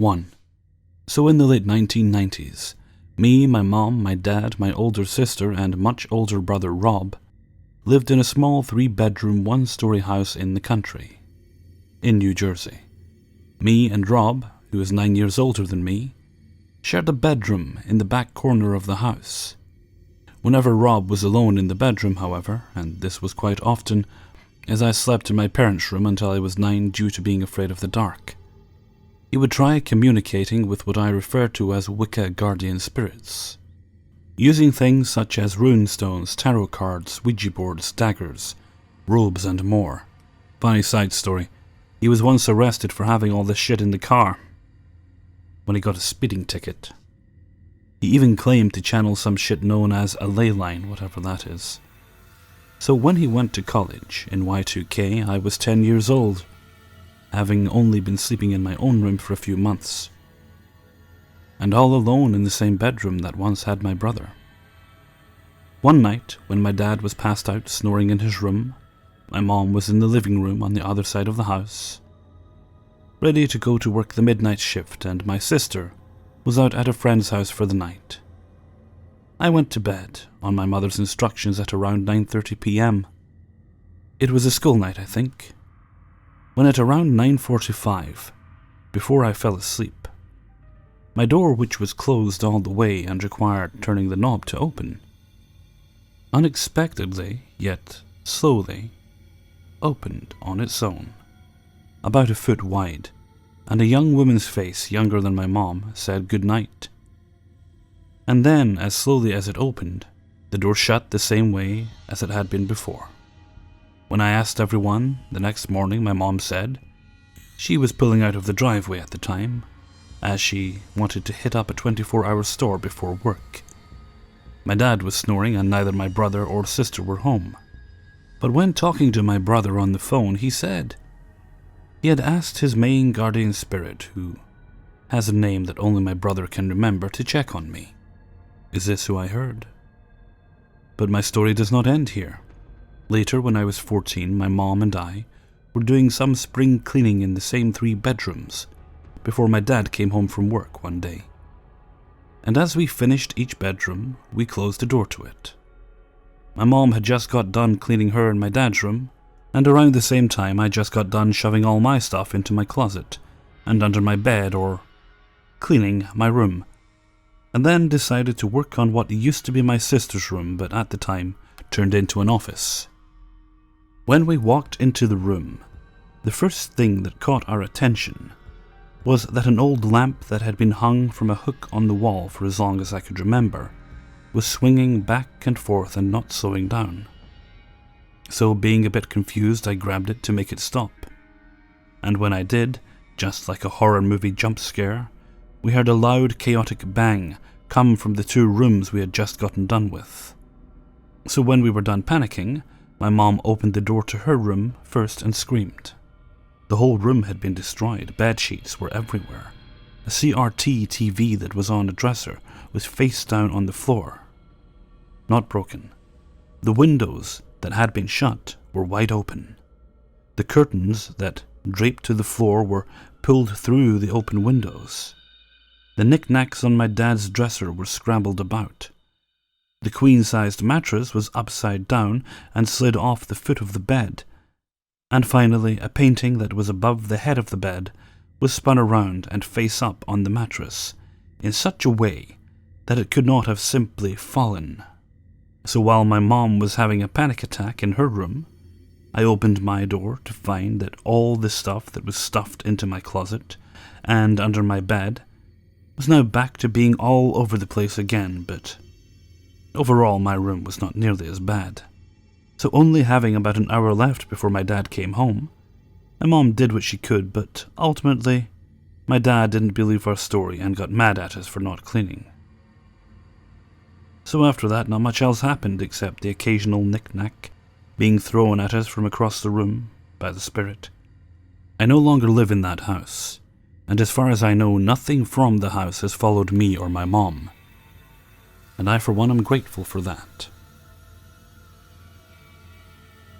1. So in the late 1990s, me, my mom, my dad, my older sister, and much older brother Rob lived in a small 3-bedroom, 1-story house in the country, in New Jersey. Me and Rob, who is 9 years older than me, shared a bedroom in the back corner of the house. Whenever Rob was alone in the bedroom, however, and this was quite often, as I slept in my parents' room until I was 9 due to being afraid of the dark, he would try communicating with what I refer to as Wicca guardian spirits, using things such as rune stones, tarot cards, Ouija boards, daggers, robes, and more. Funny side story, he was once arrested for having all this shit in the car when he got a speeding ticket. He even claimed to channel some shit known as a ley line, whatever that is. So when he went to college in Y2K, I was 10 years old, having only been sleeping in my own room for a few months, and all alone in the same bedroom that once had my brother. One night, when my dad was passed out snoring in his room, my mom was in the living room on the other side of the house, ready to go to work the midnight shift, and my sister was out at a friend's house for the night. I went to bed, on my mother's instructions, at around 9:30 p.m. It was a school night, I think, when at around 9:45, before I fell asleep, my door, which was closed all the way and required turning the knob to open, unexpectedly, yet slowly, opened on its own, about a foot wide, and a young woman's face, younger than my mom, said good night. And then, as slowly as it opened, the door shut the same way as it had been before. When I asked everyone, the next morning my mom said she was pulling out of the driveway at the time, as she wanted to hit up a 24-hour store before work. My dad was snoring and neither my brother or sister were home. But when talking to my brother on the phone, he said he had asked his main guardian spirit, who has a name that only my brother can remember, to check on me. Is this who I heard? But my story does not end here. Later, when I was 14, my mom and I were doing some spring cleaning in the same 3 bedrooms before my dad came home from work one day. And as we finished each bedroom, we closed the door to it. My mom had just got done cleaning her and my dad's room, and around the same time I just got done shoving all my stuff into my closet and under my bed, or cleaning my room, and then decided to work on what used to be my sister's room but at the time turned into an office. When we walked into the room, the first thing that caught our attention was that an old lamp that had been hung from a hook on the wall for as long as I could remember was swinging back and forth and not slowing down. So, being a bit confused, I grabbed it to make it stop. And when I did, just like a horror movie jump scare, we heard a loud, chaotic bang come from the 2 rooms we had just gotten done with. So when we were done panicking, my mom opened the door to her room first and screamed. The whole room had been destroyed. Bed sheets were everywhere. A CRT TV that was on a dresser was face down on the floor, not broken. The windows that had been shut were wide open. The curtains that draped to the floor were pulled through the open windows. The knickknacks on my dad's dresser were scrambled about. The queen-sized mattress was upside down and slid off the foot of the bed. And finally, a painting that was above the head of the bed was spun around and face up on the mattress in such a way that it could not have simply fallen. So while my mom was having a panic attack in her room, I opened my door to find that all the stuff that was stuffed into my closet and under my bed was now back to being all over the place again, but overall my room was not nearly as bad. So only having about an hour left before my dad came home, my mom did what she could, but ultimately my dad didn't believe our story and got mad at us for not cleaning. So after that, not much else happened except the occasional knick-knack being thrown at us from across the room by the spirit. I no longer live in that house, and as far as I know, nothing from the house has followed me or my mom. And I, for one, am grateful for that.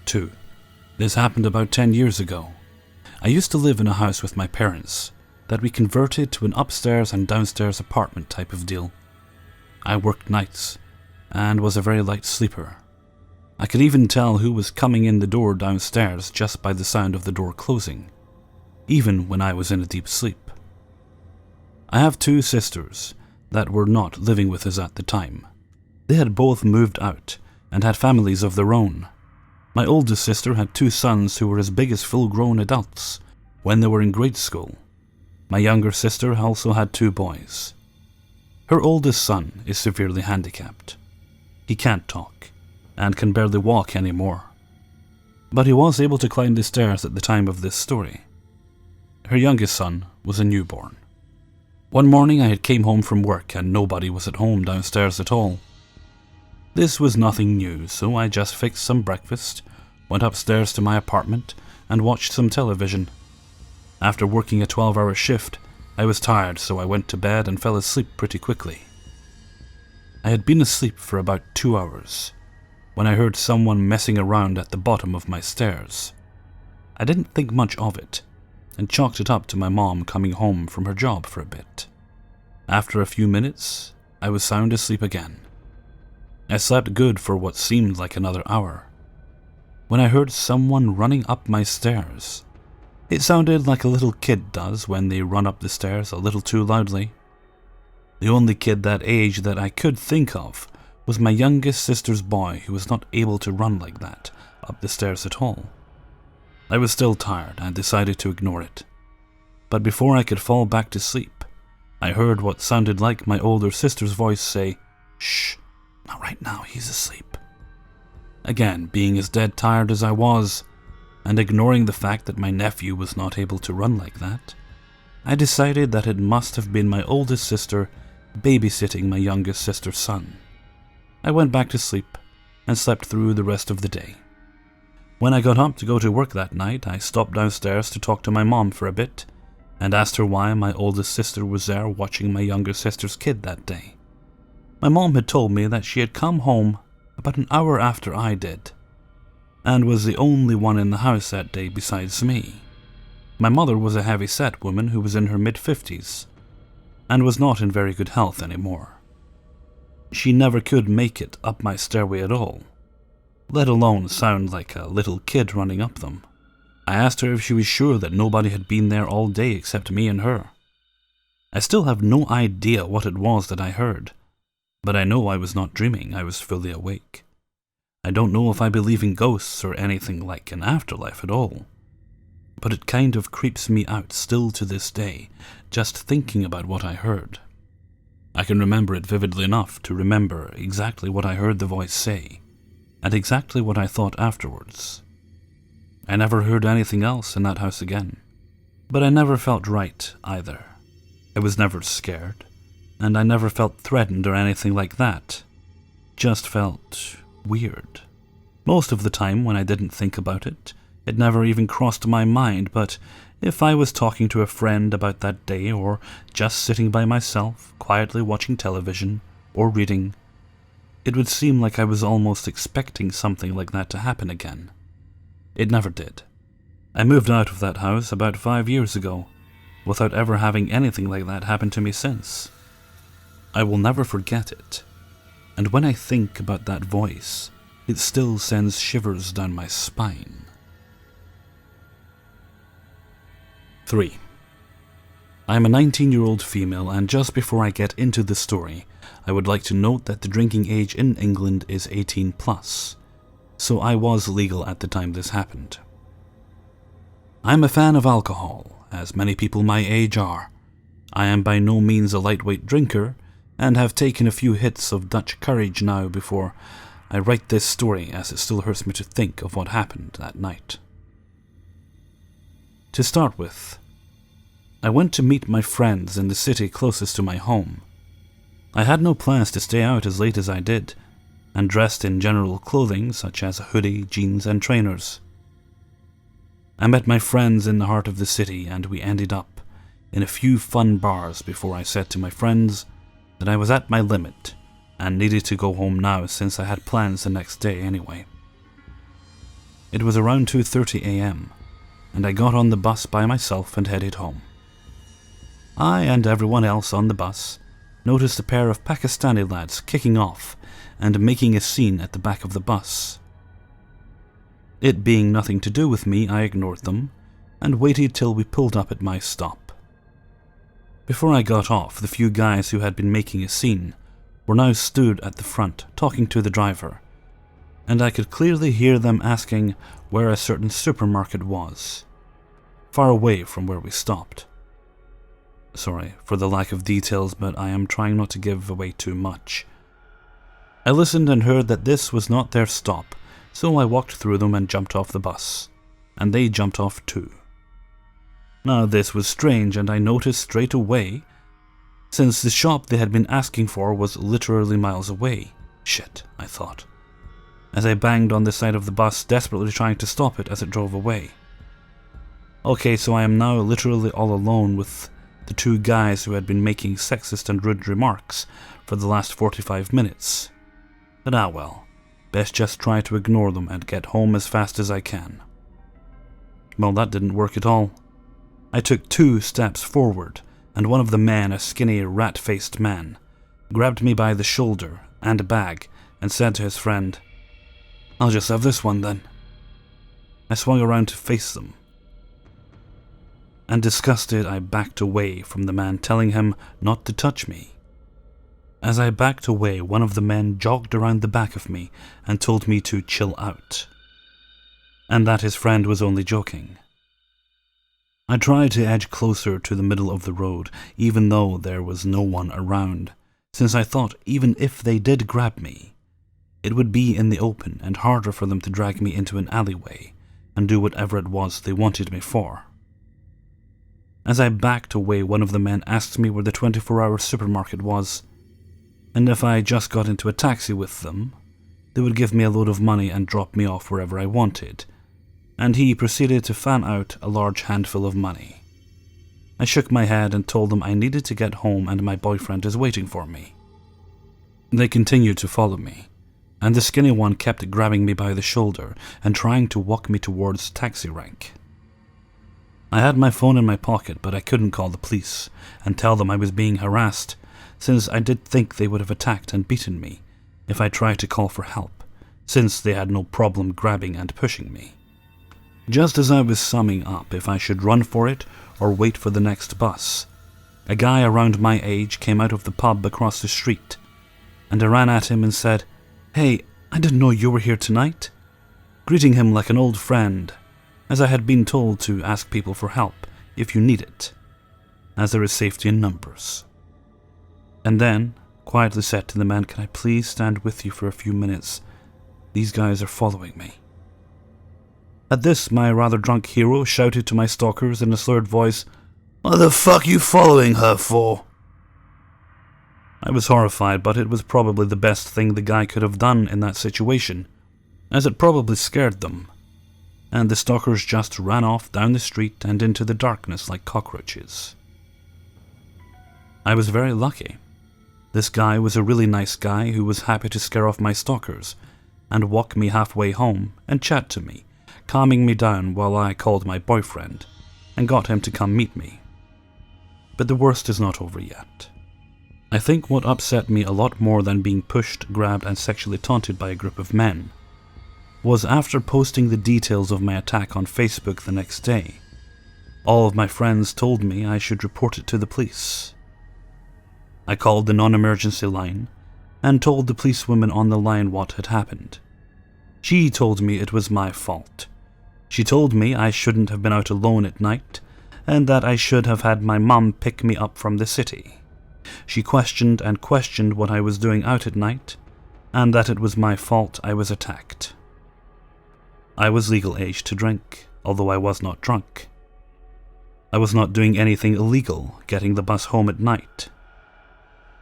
2. This happened about 10 years ago. I used to live in a house with my parents that we converted to an upstairs and downstairs apartment type of deal. I worked nights and was a very light sleeper. I could even tell who was coming in the door downstairs just by the sound of the door closing, even when I was in a deep sleep. I have two sisters that were not living with us at the time. They had both moved out and had families of their own. My oldest sister had two sons who were as big as full-grown adults when they were in grade school. My younger sister also had two boys. Her oldest son is severely handicapped. He can't talk and can barely walk anymore, but he was able to climb the stairs at the time of this story. Her youngest son was a newborn. One morning I had came home from work and nobody was at home downstairs at all. This was nothing new, so I just fixed some breakfast, went upstairs to my apartment and watched some television. After working a 12-hour shift, I was tired, so I went to bed and fell asleep pretty quickly. I had been asleep for about 2 hours when I heard someone messing around at the bottom of my stairs. I didn't think much of it and chalked it up to my mom coming home from her job for a bit. After a few minutes, I was sound asleep again. I slept good for what seemed like another hour when I heard someone running up my stairs. It sounded like a little kid does when they run up the stairs a little too loudly. The only kid that age that I could think of was my youngest sister's boy, who was not able to run like that up the stairs at all. I was still tired and decided to ignore it. But before I could fall back to sleep, I heard what sounded like my older sister's voice say, "Shh, not right now, he's asleep." Again, being as dead tired as I was, and ignoring the fact that my nephew was not able to run like that, I decided that it must have been my oldest sister babysitting my youngest sister's son. I went back to sleep and slept through the rest of the day. When I got up to go to work that night, I stopped downstairs to talk to my mom for a bit and asked her why my oldest sister was there watching my younger sister's kid that day. My mom had told me that she had come home about an hour after I did and was the only one in the house that day besides me. My mother was a heavy-set woman who was in her mid-50s and was not in very good health anymore. She never could make it up my stairway at all, let alone sound like a little kid running up them. I asked her if she was sure that nobody had been there all day except me and her. I still have no idea what it was that I heard, but I know I was not dreaming, I was fully awake. I don't know if I believe in ghosts or anything like an afterlife at all, but it kind of creeps me out still to this day, just thinking about what I heard. I can remember it vividly enough to remember exactly what I heard the voice say, and exactly what I thought afterwards. I never heard anything else in that house again, but I never felt right either. I was never scared, and I never felt threatened or anything like that. Just felt weird. Most of the time when I didn't think about it, it never even crossed my mind, but if I was talking to a friend about that day or just sitting by myself, quietly watching television or reading, it would seem like I was almost expecting something like that to happen again. It never did. I moved out of that house about 5 years ago, without ever having anything like that happen to me since. I will never forget it, and when I think about that voice, it still sends shivers down my spine. 3. I am a 19-year-old female, and just before I get into the story, I would like to note that the drinking age in England is 18 plus, so I was legal at the time this happened. I am a fan of alcohol, as many people my age are. I am by no means a lightweight drinker, and have taken a few hits of Dutch courage now before I write this story, as it still hurts me to think of what happened that night. To start with, I went to meet my friends in the city closest to my home. I had no plans to stay out as late as I did, and dressed in general clothing such as a hoodie, jeans, and trainers. I met my friends in the heart of the city, and we ended up in a few fun bars before I said to my friends that I was at my limit and needed to go home now since I had plans the next day anyway. It was around 2:30 a.m. and I got on the bus by myself and headed home. I and everyone else on the bus noticed a pair of Pakistani lads kicking off and making a scene at the back of the bus. It being nothing to do with me, I ignored them and waited till we pulled up at my stop. Before I got off, the few guys who had been making a scene were now stood at the front talking to the driver, and I could clearly hear them asking where a certain supermarket was, far away from where we stopped. Sorry for the lack of details, but I am trying not to give away too much. I listened and heard that this was not their stop, so I walked through them and jumped off the bus, and they jumped off too. Now this was strange, and I noticed straight away, since the shop they had been asking for was literally miles away. Shit, I thought, as I banged on the side of the bus, desperately trying to stop it as it drove away. Okay, so I am now literally all alone with the two guys who had been making sexist and rude remarks for the last 45 minutes. But well, best just try to ignore them and get home as fast as I can. Well, that didn't work at all. I took 2 steps forward, and one of the men, a skinny, rat-faced man, grabbed me by the shoulder and a bag and said to his friend, "I'll just have this one then." I swung around to face them, and disgusted, I backed away from the man, telling him not to touch me. As I backed away, one of the men jogged around the back of me and told me to chill out, and that his friend was only joking. I tried to edge closer to the middle of the road, even though there was no one around, since I thought even if they did grab me, it would be in the open and harder for them to drag me into an alleyway and do whatever it was they wanted me for. As I backed away, one of the men asked me where the 24-hour supermarket was, and if I just got into a taxi with them, they would give me a load of money and drop me off wherever I wanted, and he proceeded to fan out a large handful of money. I shook my head and told them I needed to get home and my boyfriend is waiting for me. They continued to follow me, and the skinny one kept grabbing me by the shoulder and trying to walk me towards taxi rank. I had my phone in my pocket, but I couldn't call the police and tell them I was being harassed, since I did think they would have attacked and beaten me if I tried to call for help, since they had no problem grabbing and pushing me. Just as I was summing up if I should run for it or wait for the next bus, a guy around my age came out of the pub across the street, and I ran at him and said, "Hey, I didn't know you were here tonight," greeting him like an old friend, as I had been told to ask people for help if you need it, as there is safety in numbers. And then quietly said to the man, "Can I please stand with you for a few minutes? These guys are following me." At this, my rather drunk hero shouted to my stalkers in a slurred voice, "What the fuck you following her for?" I was horrified, but it was probably the best thing the guy could have done in that situation, as it probably scared them, and the stalkers just ran off down the street and into the darkness like cockroaches. I was very lucky. This guy was a really nice guy who was happy to scare off my stalkers and walk me halfway home and chat to me, calming me down while I called my boyfriend and got him to come meet me. But the worst is not over yet. I think what upset me a lot more than being pushed, grabbed and sexually taunted by a group of men was after posting the details of my attack on Facebook the next day, all of my friends told me I should report it to the police. I called the non-emergency line and told the policewoman on the line what had happened. She told me it was my fault. She told me I shouldn't have been out alone at night and that I should have had my mum pick me up from the city. She questioned and questioned what I was doing out at night, and that it was my fault I was attacked. I was legal age to drink, although I was not drunk. I was not doing anything illegal getting the bus home at night.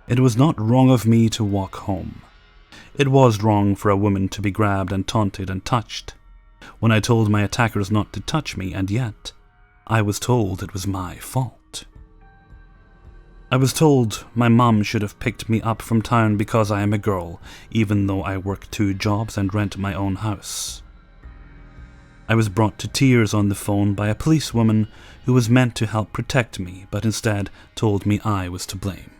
It was not wrong of me to walk home. It was wrong for a woman to be grabbed and taunted and touched, when I told my attackers not to touch me, and yet I was told it was my fault. I was told my mum should have picked me up from town because I am a girl, even though I work 2 jobs and rent my own house. I was brought to tears on the phone by a policewoman who was meant to help protect me, but instead told me I was to blame.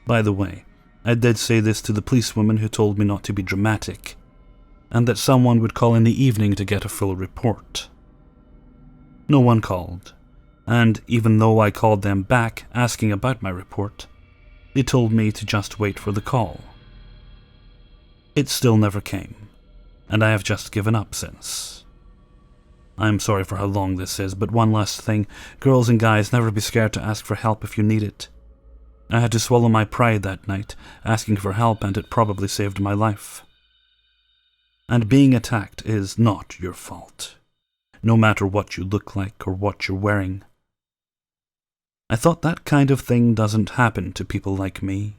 By the way, I did say this to the policewoman who told me not to be dramatic, and that someone would call in the evening to get a full report. No one called, and even though I called them back asking about my report, they told me to just wait for the call. It still never came, and I have just given up since. I'm sorry for how long this is, but one last thing, girls and guys, never be scared to ask for help if you need it. I had to swallow my pride that night, asking for help, and it probably saved my life. And being attacked is not your fault, no matter what you look like or what you're wearing. I thought that kind of thing doesn't happen to people like me,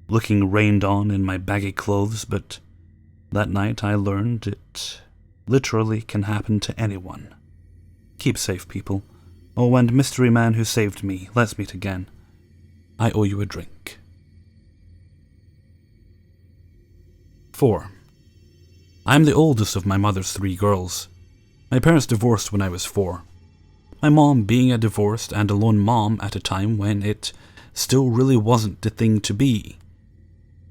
looking rained on in my baggy clothes, but that night I learned it literally can happen to anyone. Keep safe, people. Oh, and mystery man who saved me, let's meet again. I owe you a drink. 4. I'm the oldest of my mother's 3 girls. My parents divorced when I was 4. My mom being a divorced and alone mom at a time when it still really wasn't the thing to be,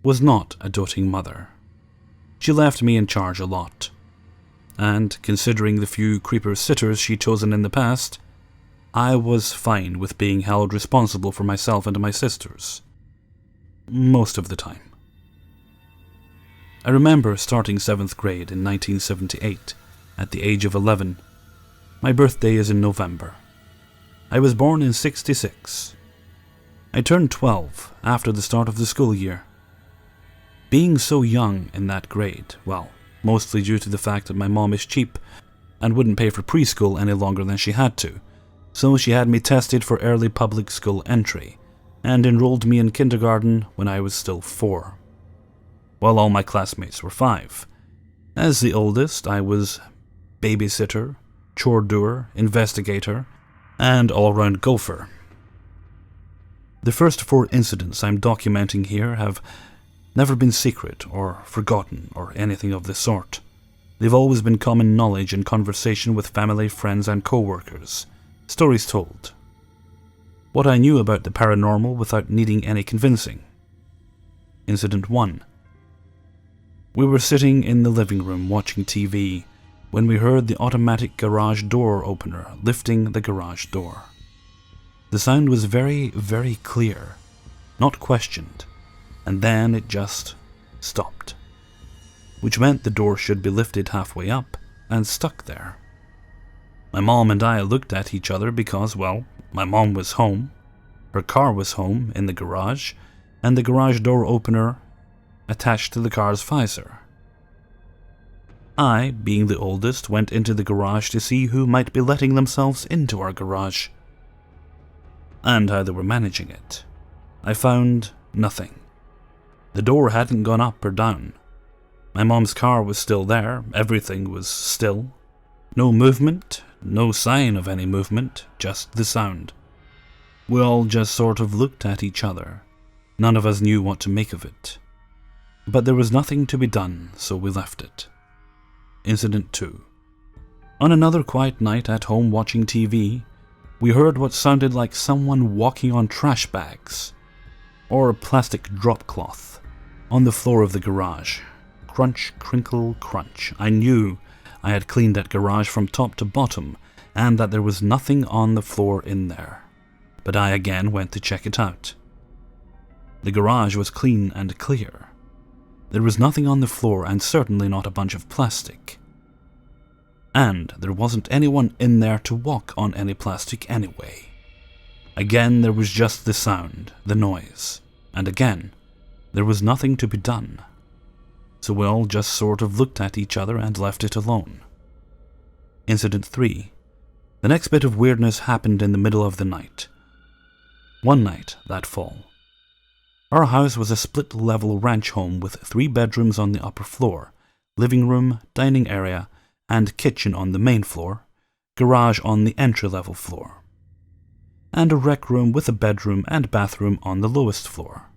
was not a doting mother. She left me in charge a lot. And considering the few creeper sitters she'd chosen in the past, I was fine with being held responsible for myself and my sisters. Most of the time. I remember starting 7th grade in 1978, at the age of 11. My birthday is in November. I was born in '66. I turned 12 after the start of the school year. Being so young in that grade, well, mostly due to the fact that my mom is cheap and wouldn't pay for preschool any longer than she had to, so she had me tested for early public school entry and enrolled me in kindergarten when I was still 4. While all my classmates were 5. As the oldest, I was babysitter, chore doer, investigator, and all-round gopher. The first 4 incidents I'm documenting here have never been secret or forgotten or anything of the sort. They've always been common knowledge and conversation with family, friends, and co-workers. Stories told. What I knew about the paranormal without needing any convincing. Incident 1. We were sitting in the living room watching TV when we heard the automatic garage door opener lifting the garage door. The sound was very, very clear, not questioned, and then it just stopped, which meant the door should be lifted halfway up and stuck there. My mom and I looked at each other because, well, my mom was home, her car was home in the garage, and the garage door opener attached to the car's visor. I, being the oldest, went into the garage to see who might be letting themselves into our garage, and how they were managing it. I found nothing. The door hadn't gone up or down. My mom's car was still there, everything was still. No movement, no sign of any movement, just the sound. We all just sort of looked at each other. None of us knew what to make of it. But there was nothing to be done, so we left it. Incident 2. On another quiet night at home watching TV, we heard what sounded like someone walking on trash bags, or a plastic drop cloth, on the floor of the garage. Crunch, crinkle, crunch. I knew I had cleaned that garage from top to bottom, and that there was nothing on the floor in there. But I again went to check it out. The garage was clean and clear. There was nothing on the floor, and certainly not a bunch of plastic. And there wasn't anyone in there to walk on any plastic anyway. Again, there was just the sound, the noise, and again, there was nothing to be done. So we all just sort of looked at each other and left it alone. Incident 3. The next bit of weirdness happened in the middle of the night. One night that fall. Our house was a split-level ranch home with 3 bedrooms on the upper floor, living room, dining area, and kitchen on the main floor, garage on the entry-level floor, and a rec room with a bedroom and bathroom on the lowest floor.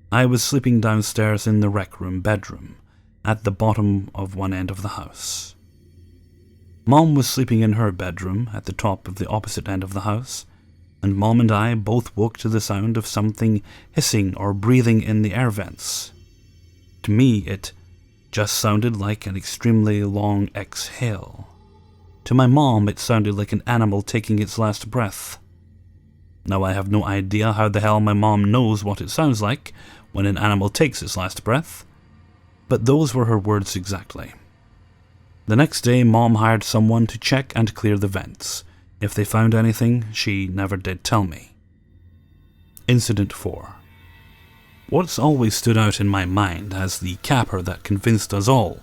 I was sleeping downstairs in the rec room bedroom, at the bottom of one end of the house. Mom was sleeping in her bedroom at the top of the opposite end of the house, and Mom and I both woke to the sound of something hissing or breathing in the air vents. To me, it just sounded like an extremely long exhale. To my mom, it sounded like an animal taking its last breath. Now, I have no idea how the hell my mom knows what it sounds like when an animal takes its last breath, but those were her words exactly. The next day, Mom hired someone to check and clear the vents. If they found anything, she never did tell me. Incident 4. What's always stood out in my mind as the capper that convinced us all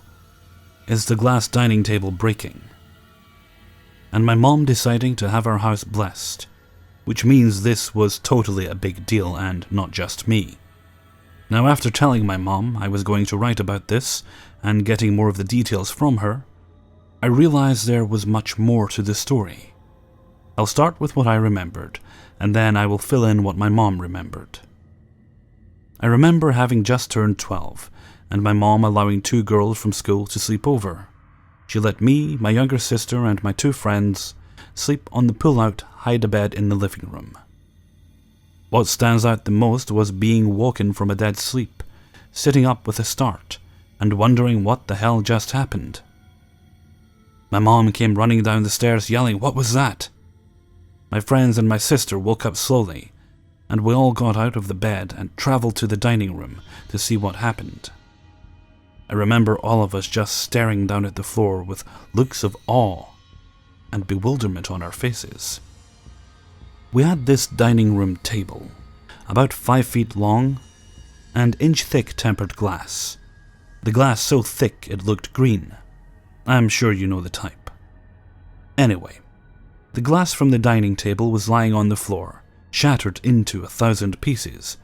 is the glass dining table breaking, and my mom deciding to have our house blessed, which means this was totally a big deal and not just me. Now, after telling my mom I was going to write about this and getting more of the details from her, I realized there was much more to the story. I'll start with what I remembered, and then I will fill in what my mom remembered. I remember having just turned 12, and my mom allowing 2 girls from school to sleep over. She let me, my younger sister, and my 2 friends sleep on the pull-out hide-a-bed in the living room. What stands out the most was being woken from a dead sleep, sitting up with a start, and wondering what the hell just happened. My mom came running down the stairs yelling, "What was that?" My friends and my sister woke up slowly, and we all got out of the bed and traveled to the dining room to see what happened. I remember all of us just staring down at the floor with looks of awe and bewilderment on our faces. We had this dining room table, about 5 feet long and inch-thick tempered glass. The glass so thick it looked green. I'm sure you know the type. Anyway, the glass from the dining table was lying on the floor, shattered into 1,000 pieces,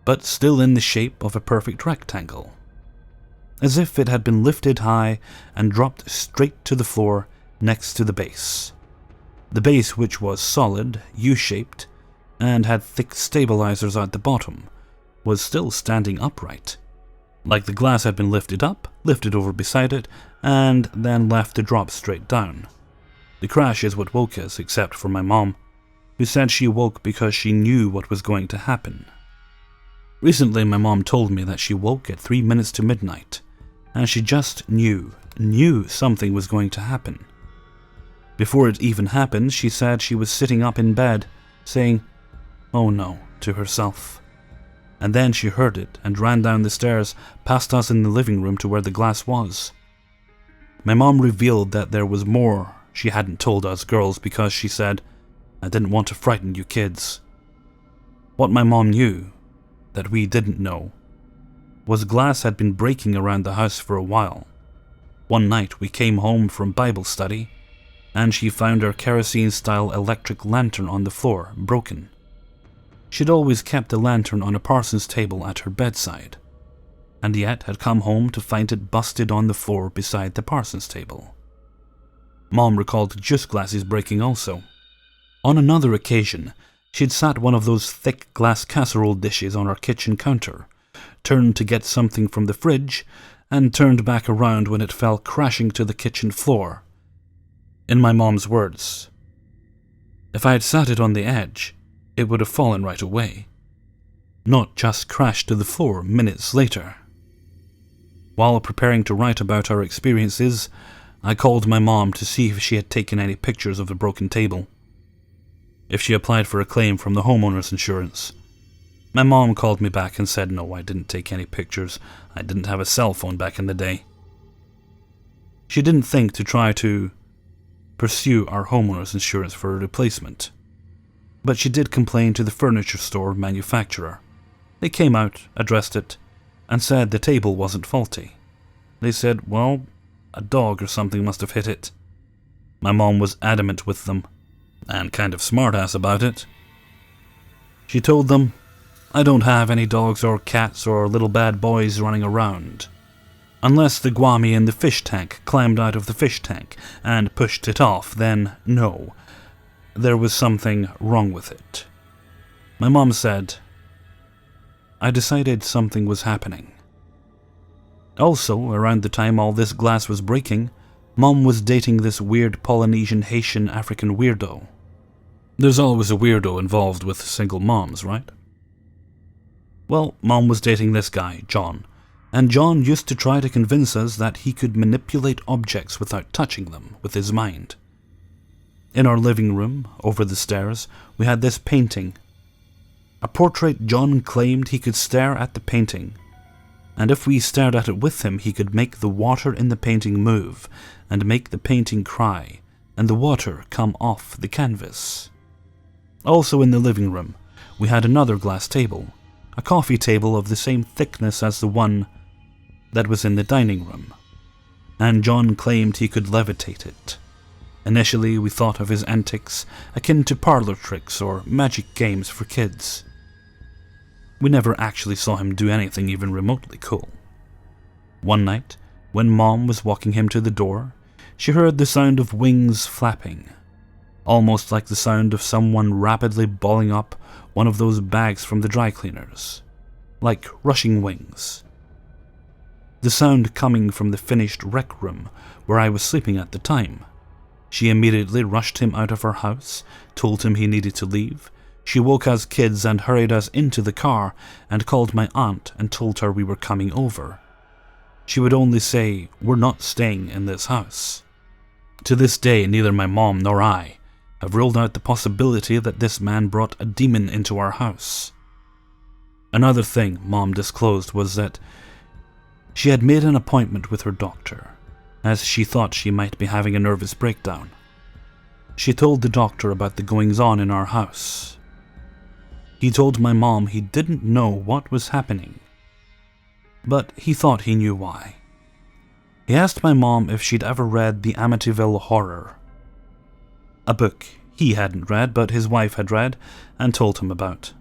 but still in the shape of a perfect rectangle, as if it had been lifted high and dropped straight to the floor next to the base. The base, which was solid, U-shaped, and had thick stabilizers at the bottom, was still standing upright, like the glass had been lifted up, lifted over beside it, and then left to drop straight down. The crash is what woke us, except for my mom, who said she woke because she knew what was going to happen. Recently, my mom told me that she woke at 3 minutes to midnight, and she just knew something was going to happen. Before it even happened, she said she was sitting up in bed, saying, "Oh no," to herself. And then she heard it and ran down the stairs past us in the living room to where the glass was. My mom revealed that there was more she hadn't told us girls because she said, "I didn't want to frighten you kids." What my mom knew, that we didn't know, was glass had been breaking around the house for a while. One night we came home from Bible study, and she found her kerosene-style electric lantern on the floor, broken. She'd always kept the lantern on a parson's table at her bedside, and yet had come home to find it busted on the floor beside the parson's table. Mom recalled juice glasses breaking also. On another occasion, she'd sat one of those thick glass casserole dishes on our kitchen counter, turned to get something from the fridge, and turned back around when it fell crashing to the kitchen floor. In my mom's words, "If I had sat it on the edge, it would have fallen right away, not just crashed to the floor minutes later." While preparing to write about our experiences, I called my mom to see if she had taken any pictures of the broken table, if she applied for a claim from the homeowner's insurance. My mom called me back and said no, I didn't take any pictures. I didn't have a cell phone back in the day. She didn't think to try to pursue our homeowner's insurance for a replacement, but she did complain to the furniture store manufacturer. They came out, addressed it, and said the table wasn't faulty. They said, well, a dog or something must have hit it. My mom was adamant with them, and kind of smart-ass about it. She told them, "I don't have any dogs or cats or little bad boys running around. Unless the guami in the fish tank climbed out of the fish tank and pushed it off, then no, there was something wrong with it." My mom said, "I decided something was happening. Also, around the time all this glass was breaking, Mom was dating this weird Polynesian Haitian African weirdo. There's always a weirdo involved with single moms, right? Well, Mom was dating this guy, John, and John used to try to convince us that he could manipulate objects without touching them with his mind. In our living room, over the stairs, we had this painting. A portrait John claimed he could stare at the painting, and if we stared at it with him, he could make the water in the painting move, and make the painting cry, and the water come off the canvas. Also in the living room, we had another glass table, a coffee table of the same thickness as the one that was in the dining room, and John claimed he could levitate it. Initially, we thought of his antics akin to parlor tricks or magic games for kids. We never actually saw him do anything even remotely cool. One night, when Mom was walking him to the door, she heard the sound of wings flapping, almost like the sound of someone rapidly balling up one of those bags from the dry cleaners, like rushing wings. The sound coming from the finished rec room where I was sleeping at the time. She immediately rushed him out of her house, told him he needed to leave. She woke us kids and hurried us into the car and called my aunt and told her we were coming over. She would only say, "We're not staying in this house." To this day, neither my mom nor I have ruled out the possibility that this man brought a demon into our house. Another thing Mom disclosed was that she had made an appointment with her doctor, as she thought she might be having a nervous breakdown. She told the doctor about the goings-on in our house. He told my mom he didn't know what was happening, but he thought he knew why. He asked my mom if she'd ever read The Amityville Horror, a book he hadn't read but his wife had read and told him about.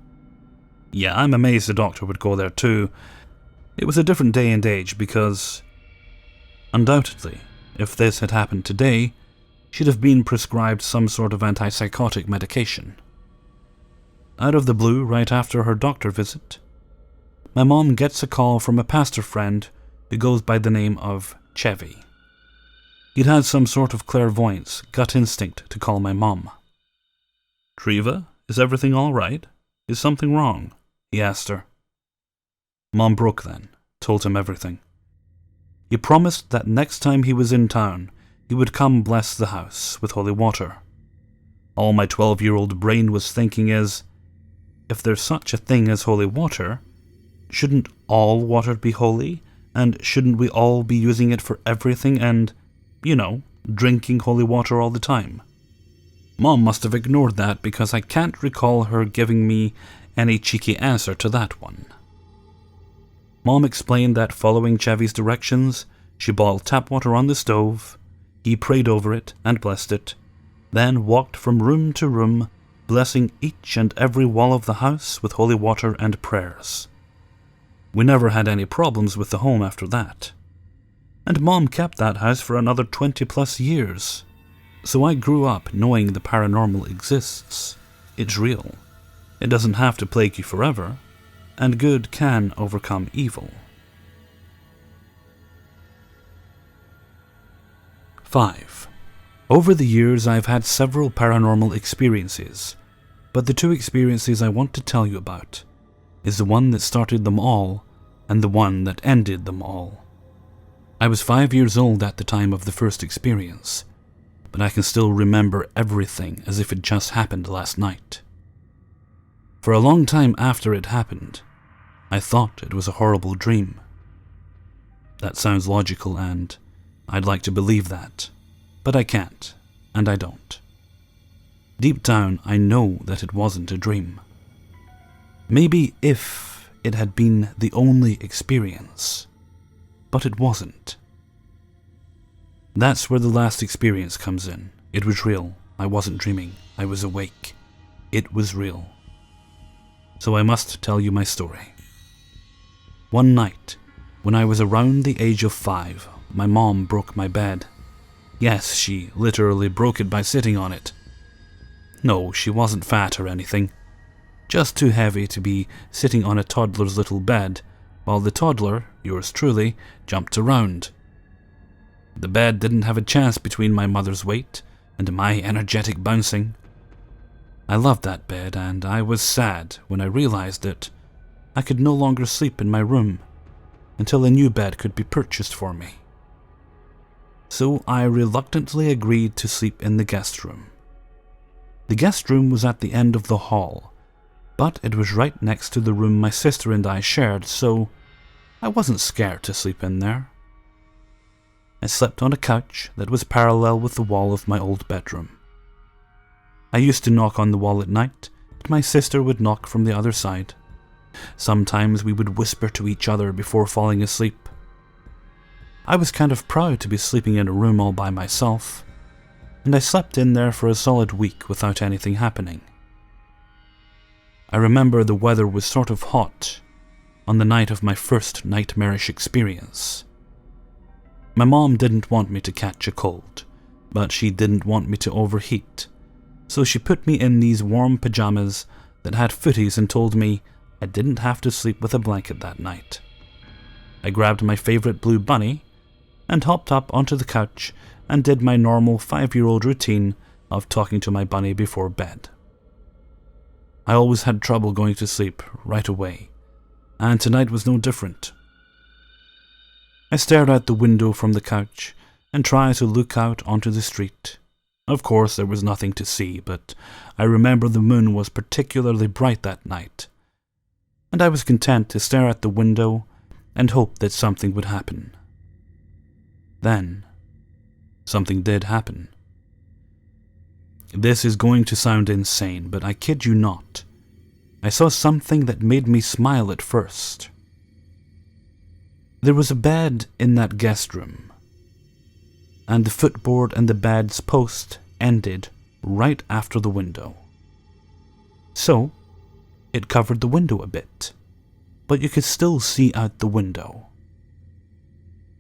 Yeah, I'm amazed the doctor would go there too. It was a different day and age because, undoubtedly, if this had happened today, she'd have been prescribed some sort of antipsychotic medication. Out of the blue, right after her doctor visit, my mom gets a call from a pastor friend who goes by the name of Chevy. He'd had some sort of clairvoyance, gut instinct to call my mom. "Treva, is everything all right? Is something wrong?" he asked her. Mom broke then, told him everything. He promised that next time he was in town, he would come bless the house with holy water. All my 12-year-old brain was thinking is, if there's such a thing as holy water, shouldn't all water be holy? And shouldn't we all be using it for everything and, drinking holy water all the time? Mom must have ignored that because I can't recall her giving me any cheeky answer to that one. Mom explained that following Chevy's directions, she boiled tap water on the stove, he prayed over it and blessed it, then walked from room to room, blessing each and every wall of the house with holy water and prayers. We never had any problems with the home after that. And Mom kept that house for another 20+ years. So I grew up knowing the paranormal exists. It's real. It doesn't have to plague you forever, and good can overcome evil. 5. Over the years I've had several paranormal experiences, but the two experiences I want to tell you about is the one that started them all and the one that ended them all. I was 5 years old at the time of the first experience, but I can still remember everything as if it just happened last night. For a long time after it happened, I thought it was a horrible dream. That sounds logical and I'd like to believe that, but I can't, and I don't. Deep down, I know that it wasn't a dream. Maybe if it had been the only experience, but it wasn't. That's where the last experience comes in. It was real. I wasn't dreaming. I was awake. It was real. So I must tell you my story. One night, when I was around the age of 5, my mom broke my bed. Yes, she literally broke it by sitting on it. No, she wasn't fat or anything. Just too heavy to be sitting on a toddler's little bed, while the toddler yours truly, jumped around. The bed didn't have a chance between my mother's weight and my energetic bouncing. I loved that bed, and I was sad when I realized that I could no longer sleep in my room until a new bed could be purchased for me. So I reluctantly agreed to sleep in the guest room. The guest room was at the end of the hall, but it was right next to the room my sister and I shared, so I wasn't scared to sleep in there. I slept on a couch that was parallel with the wall of my old bedroom. I used to knock on the wall at night, and my sister would knock from the other side. Sometimes we would whisper to each other before falling asleep. I was kind of proud to be sleeping in a room all by myself, and I slept in there for a solid week without anything happening. I remember the weather was sort of hot on the night of my first nightmarish experience. My mom didn't want me to catch a cold, but she didn't want me to overheat, so she put me in these warm pajamas that had footies and told me I didn't have to sleep with a blanket that night. I grabbed my favorite blue bunny and hopped up onto the couch and did my normal 5-year-old routine of talking to my bunny before bed. I always had trouble going to sleep right away, and tonight was no different. I stared out the window from the couch and tried to look out onto the street. Of course, there was nothing to see, but I remember the moon was particularly bright that night, and I was content to stare at the window and hope that something would happen. Then, something did happen. This is going to sound insane, but I kid you not. I saw something that made me smile at first. There was a bed in that guest room, and the footboard and the bed's post ended right after the window. So, it covered the window a bit, but you could still see out the window.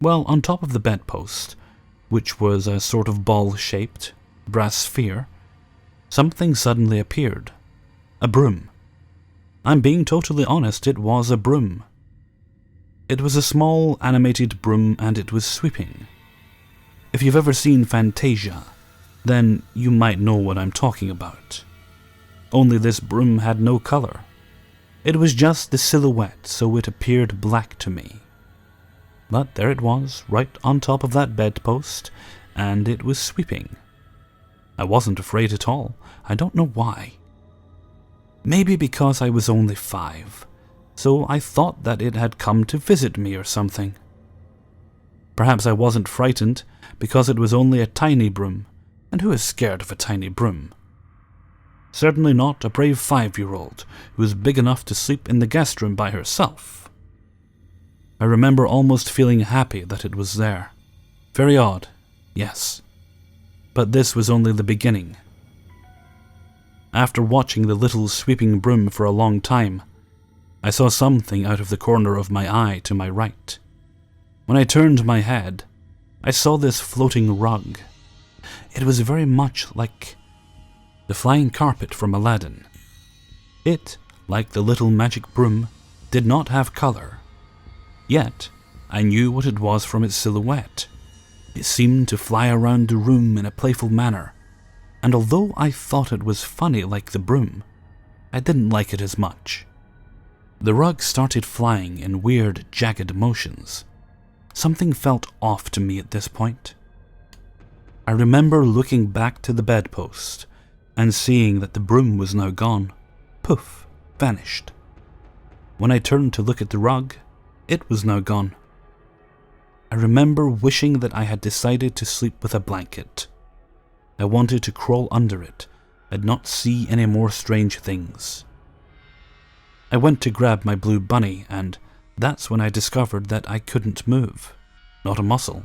Well, on top of the bedpost, which was a sort of ball-shaped brass sphere, something suddenly appeared. A broom. I'm being totally honest, it was a broom. It was a small animated broom and it was sweeping. If you've ever seen Fantasia, then you might know what I'm talking about. Only this broom had no color. It was just the silhouette, so it appeared black to me. But there it was, right on top of that bedpost, and it was sweeping. I wasn't afraid at all. I don't know why. Maybe because I was only 5, so I thought that it had come to visit me or something. Perhaps I wasn't frightened because it was only a tiny broom, and who is scared of a tiny broom? Certainly not a brave 5-year-old who was big enough to sleep in the guest room by herself. I remember almost feeling happy that it was there. Very odd, yes. But this was only the beginning. After watching the little sweeping broom for a long time, I saw something out of the corner of my eye to my right. When I turned my head, I saw this floating rug. It was very much like the flying carpet from Aladdin. It, like the little magic broom, did not have color. Yet, I knew what it was from its silhouette. It seemed to fly around the room in a playful manner, and although I thought it was funny like the broom, I didn't like it as much. The rug started flying in weird, jagged motions. Something felt off to me at this point. I remember looking back to the bedpost and seeing that the broom was now gone. Poof, vanished. When I turned to look at the rug, it was now gone. I remember wishing that I had decided to sleep with a blanket. I wanted to crawl under it and not see any more strange things. I went to grab my blue bunny, and that's when I discovered that I couldn't move. Not a muscle.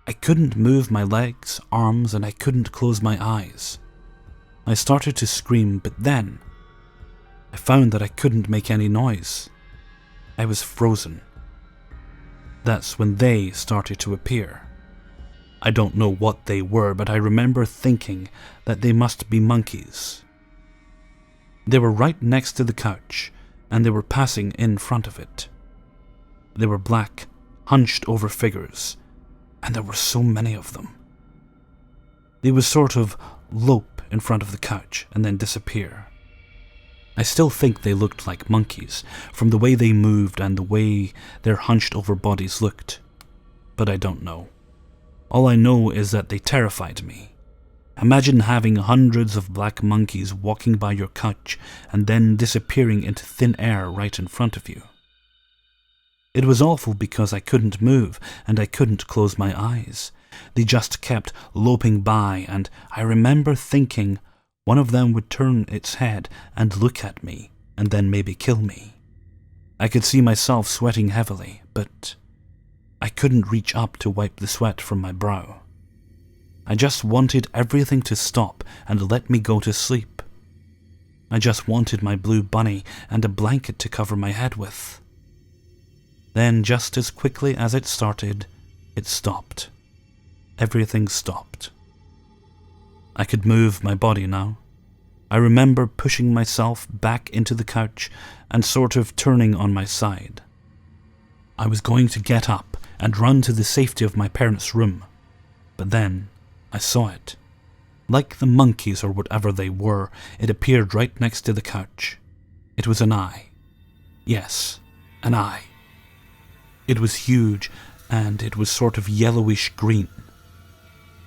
I couldn't move my legs, arms, and I couldn't close my eyes. I started to scream, but then I found that I couldn't make any noise. I was frozen. That's when they started to appear. I don't know what they were, but I remember thinking that they must be monkeys. They were right next to the couch, and they were passing in front of it. They were black, hunched over figures, and there were so many of them. They would sort of lope in front of the couch and then disappear. I still think they looked like monkeys, from the way they moved and the way their hunched over bodies looked. But I don't know. All I know is that they terrified me. Imagine having hundreds of black monkeys walking by your couch and then disappearing into thin air right in front of you. It was awful because I couldn't move and I couldn't close my eyes. They just kept loping by, and I remember thinking one of them would turn its head and look at me and then maybe kill me. I could see myself sweating heavily, but I couldn't reach up to wipe the sweat from my brow. I just wanted everything to stop and let me go to sleep. I just wanted my blue bunny and a blanket to cover my head with. Then, just as quickly as it started, it stopped. Everything stopped. I could move my body now. I remember pushing myself back into the couch and sort of turning on my side. I was going to get up and run to the safety of my parents' room, but then I saw it. Like the monkeys or whatever they were, it appeared right next to the couch. It was an eye. Yes, an eye. It was huge, and it was sort of yellowish green.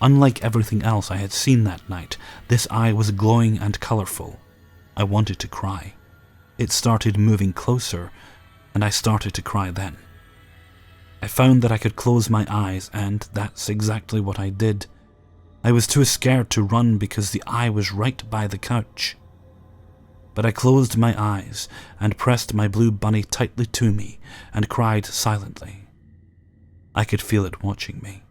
Unlike everything else I had seen that night, this eye was glowing and colourful. I wanted to cry. It started moving closer, and I started to cry then. I found that I could close my eyes, and that's exactly what I did. I was too scared to run because the eye was right by the couch. But I closed my eyes and pressed my blue bunny tightly to me and cried silently. I could feel it watching me.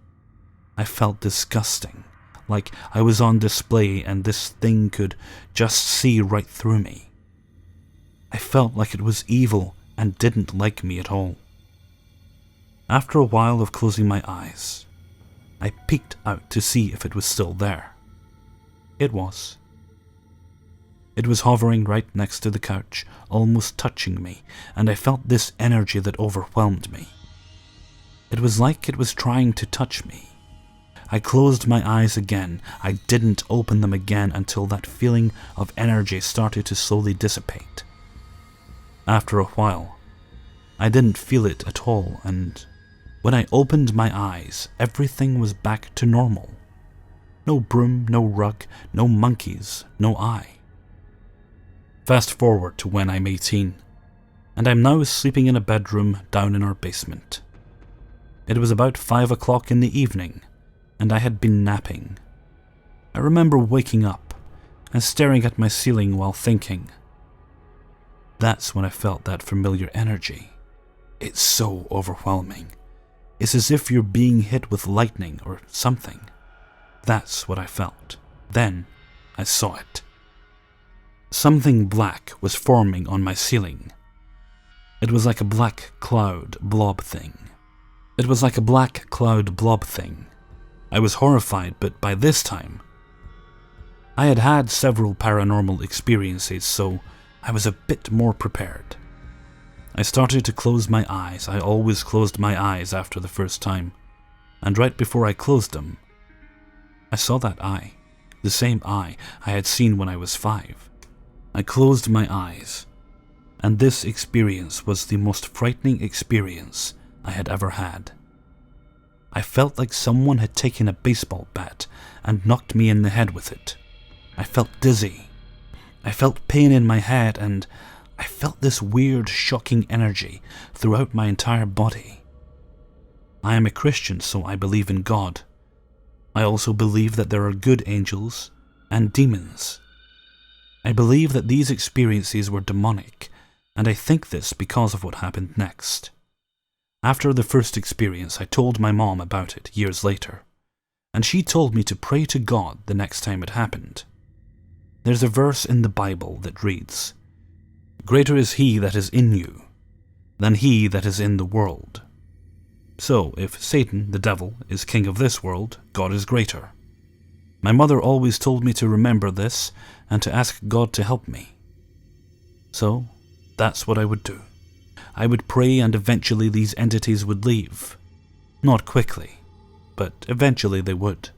I felt disgusting, like I was on display and this thing could just see right through me. I felt like it was evil and didn't like me at all. After a while of closing my eyes, I peeked out to see if it was still there. It was. It was hovering right next to the couch, almost touching me, and I felt this energy that overwhelmed me. It was like it was trying to touch me. I closed my eyes again. I didn't open them again until that feeling of energy started to slowly dissipate. After a while, I didn't feel it at all, and when I opened my eyes, everything was back to normal. No broom, no rug, no monkeys, no eye. Fast forward to when I'm 18, and I'm now sleeping in a bedroom down in our basement. It was about 5 o'clock in the evening, and I had been napping. I remember waking up and staring at my ceiling while thinking. That's when I felt that familiar energy. It's so overwhelming. It's as if you're being hit with lightning or something. That's what I felt. Then I saw it. Something black was forming on my ceiling. It was like a black cloud blob thing. I was horrified, but by this time, I had had several paranormal experiences, so I was a bit more prepared. I started to close my eyes. I always closed my eyes after the first time, and right before I closed them, I saw that eye, the same eye I had seen when I was 5. I closed my eyes, and this experience was the most frightening experience I had ever had. I felt like someone had taken a baseball bat and knocked me in the head with it. I felt dizzy. I felt pain in my head, and I felt this weird, shocking energy throughout my entire body. I am a Christian, so I believe in God. I also believe that there are good angels and demons. I believe that these experiences were demonic, and I think this because of what happened next. After the first experience, I told my mom about it years later, and she told me to pray to God the next time it happened. There's a verse in the Bible that reads, "Greater is he that is in you than he that is in the world." So, if Satan, the devil, is king of this world, God is greater. My mother always told me to remember this and to ask God to help me. So, that's what I would do. I would pray and eventually these entities would leave. Not quickly, but eventually they would.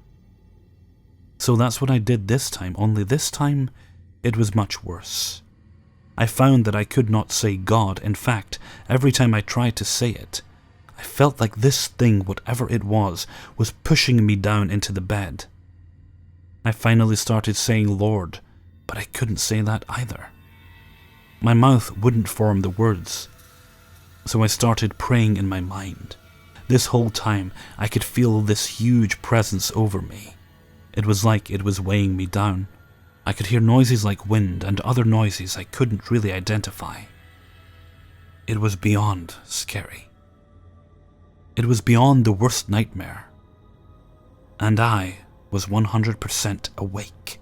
So that's what I did this time, only this time it was much worse. I found that I could not say God. In fact, every time I tried to say it, I felt like this thing, whatever it was pushing me down into the bed. I finally started saying Lord, but I couldn't say that either. My mouth wouldn't form the words, so I started praying in my mind. This whole time, I could feel this huge presence over me. It was like it was weighing me down. I could hear noises like wind and other noises I couldn't really identify. It was beyond scary. It was beyond the worst nightmare. And I was 100% awake.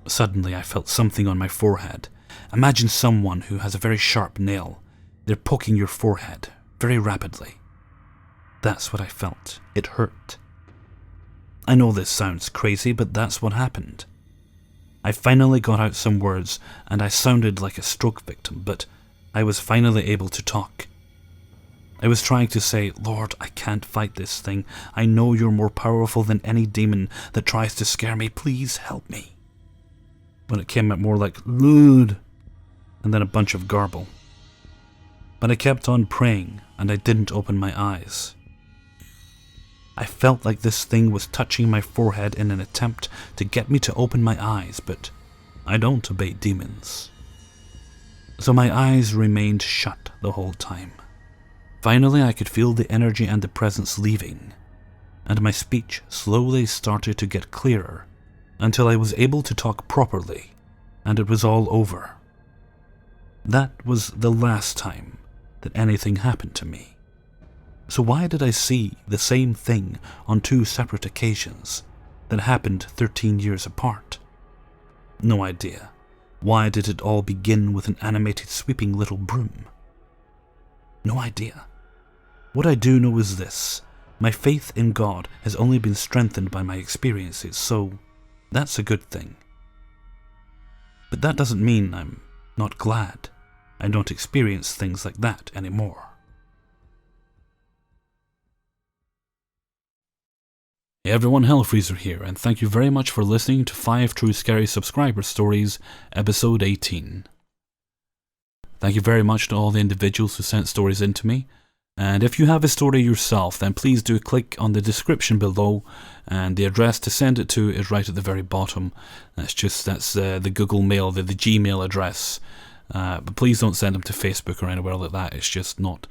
Suddenly I felt something on my forehead. Imagine someone who has a very sharp nail. They're poking your forehead very rapidly. That's what I felt. It hurt. I know this sounds crazy, but that's what happened. I finally got out some words, and I sounded like a stroke victim, but I was finally able to talk. I was trying to say, Lord, I can't fight this thing. I know you're more powerful than any demon that tries to scare me. Please help me. When it came out more like, Lord, and then a bunch of garble. But I kept on praying, and I didn't open my eyes. I felt like this thing was touching my forehead in an attempt to get me to open my eyes, but I don't obey demons. So my eyes remained shut the whole time. Finally, I could feel the energy and the presence leaving, and my speech slowly started to get clearer until I was able to talk properly, and it was all over. That was the last time that anything happened to me. So why did I see the same thing on two separate occasions that happened 13 years apart? No idea. Why did it all begin with an animated sweeping little broom? No idea. What I do know is this: my faith in God has only been strengthened by my experiences, so that's a good thing. But that doesn't mean I'm not glad I don't experience things like that anymore. Hey everyone, Hellfreezer here, and thank you very much for listening to 5 True Scary Subscriber Stories, Episode 18. Thank you very much to all the individuals who sent stories in to me, and if you have a story yourself, then please do click on the description below, and the address to send it to is right at the very bottom. That's the Google Mail, the Gmail address. But please don't send them to Facebook or anywhere like that. It's not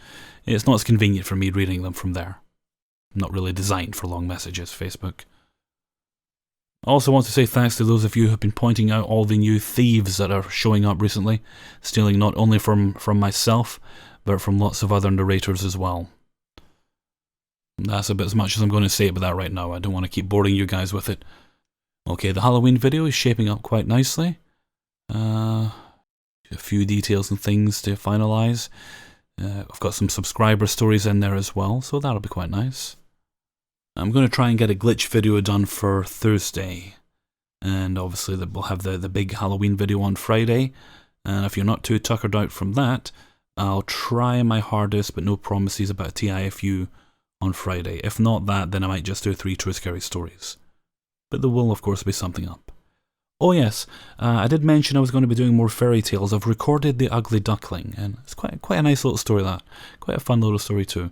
as convenient for me reading them from there. Not really designed for long messages, Facebook. I also want to say thanks to those of you who have been pointing out all the new thieves that are showing up recently, stealing not only from myself, but from lots of other narrators as well. That's about as much as I'm going to say about that right now. I don't want to keep boring you guys with it. Okay, the Halloween video is shaping up quite nicely. A few details and things to finalise. I've got some subscriber stories in there as well, so that'll be quite nice. I'm going to try and get a glitch video done for Thursday, and obviously we'll have the big Halloween video on Friday, and if you're not too tuckered out from that, I'll try my hardest, but no promises about a TIFU on Friday. If not that, then I might just do 3 True Scary Stories. But there will of course be something up. Oh yes, I did mention I was going to be doing more fairy tales. I've recorded The Ugly Duckling, and it's quite a nice little story, that. Quite a fun little story too.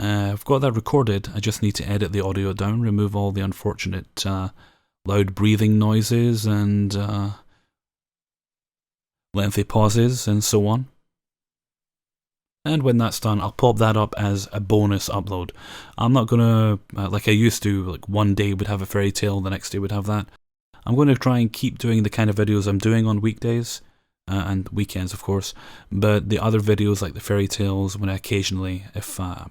I've got that recorded. I just need to edit the audio down, remove all the unfortunate loud breathing noises and lengthy pauses and so on. And when that's done, I'll pop that up as a bonus upload. I'm not going to, like I used to, like one day would have a fairy tale, the next day would have that. I'm going to try and keep doing the kind of videos I'm doing on weekdays, and weekends of course, but the other videos like the fairy tales, when I occasionally, if I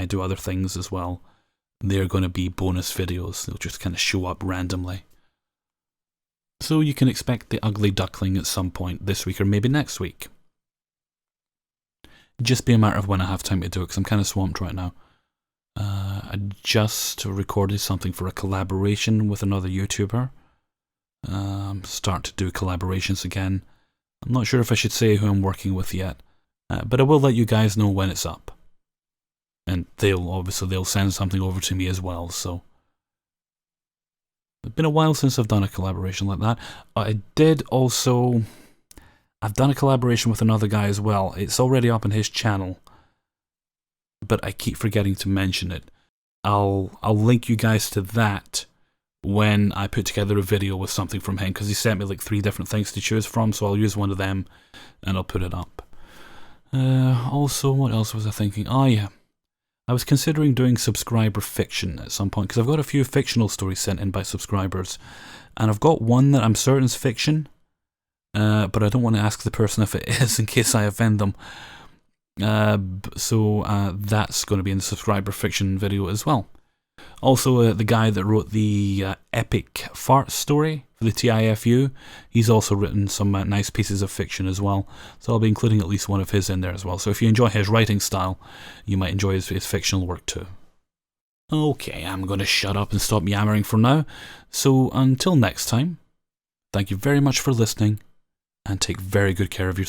do other things as well, they're going to be bonus videos. They'll just kind of show up randomly. So you can expect The Ugly Duckling at some point this week or maybe next week. Just be a matter of when I have time to do it, because I'm kind of swamped right now. I just recorded something for a collaboration with another YouTuber. Start to do collaborations again. I'm not sure if I should say who I'm working with yet, but I will let you guys know when it's up. And they'll send something over to me as well, so. It's been a while since I've done a collaboration like that. I've done a collaboration with another guy as well. It's already up on his channel, but I keep forgetting to mention it. I'll link you guys to that when I put together a video with something from him, because he sent me like 3 different things to choose from, so I'll use one of them and I'll put it up. Also, what else was I thinking? Oh yeah, I was considering doing subscriber fiction at some point, because I've got a few fictional stories sent in by subscribers, and I've got one that I'm certain is fiction, but I don't want to ask the person if it is in case I offend them. So that's going to be in the subscriber fiction video as well. Also, the guy that wrote the epic fart story for the TIFU, he's also written some nice pieces of fiction as well. So I'll be including at least one of his in there as well. So if you enjoy his writing style, you might enjoy his fictional work too. Okay, I'm going to shut up and stop yammering for now. So until next time, thank you very much for listening, and take very good care of yourself.